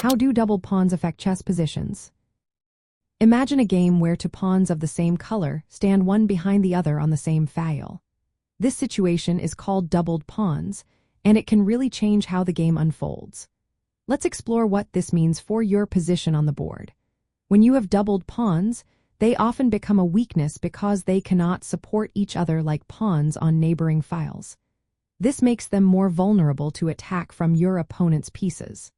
How do doubled pawns affect chess positions? Imagine a game where two pawns of the same color stand one behind the other on the same file. This situation is called doubled pawns, and it can really change how the game unfolds. Let's explore what this means for your position on the board. When you have doubled pawns, they often become a weakness because they cannot support each other like pawns on neighboring files. This makes them more vulnerable to attack from your opponent's pieces.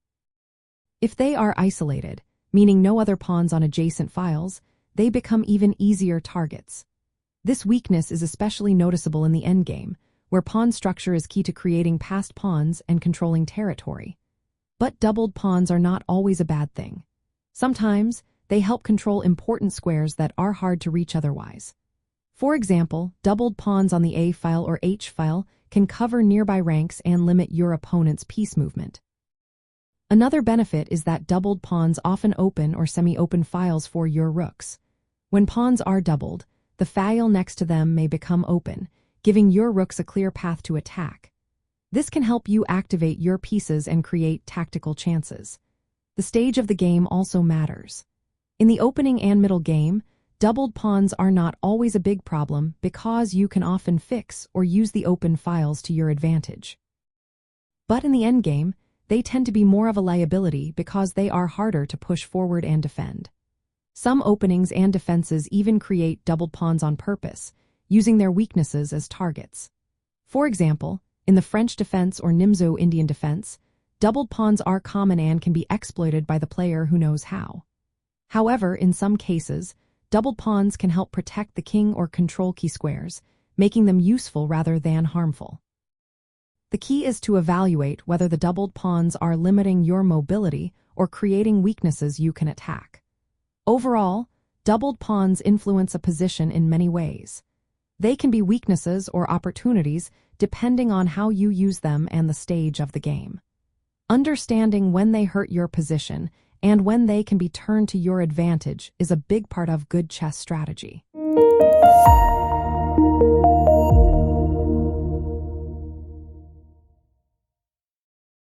If they are isolated, meaning no other pawns on adjacent files, they become even easier targets. This weakness is especially noticeable in the endgame, where pawn structure is key to creating passed pawns and controlling territory. But doubled pawns are not always a bad thing. Sometimes, they help control important squares that are hard to reach otherwise. For example, doubled pawns on the A file or H file can cover nearby ranks and limit your opponent's piece movement. Another benefit is that doubled pawns often open or semi-open files for your rooks. When pawns are doubled, the file next to them may become open, giving your rooks a clear path to attack. This can help you activate your pieces and create tactical chances. The stage of the game also matters. In the opening and middle game, doubled pawns are not always a big problem because you can often fix or use the open files to your advantage. But in the endgame, they tend to be more of a liability because they are harder to push forward and defend. Some openings and defenses even create doubled pawns on purpose, using their weaknesses as targets. For example, in the French defense or Nimzo-Indian defense, doubled pawns are common and can be exploited by the player who knows how. However, in some cases, doubled pawns can help protect the king or control key squares, making them useful rather than harmful. The key is to evaluate whether the doubled pawns are limiting your mobility or creating weaknesses you can attack. Overall, doubled pawns influence a position in many ways. They can be weaknesses or opportunities depending on how you use them and the stage of the game. Understanding when they hurt your position and when they can be turned to your advantage is a big part of good chess strategy.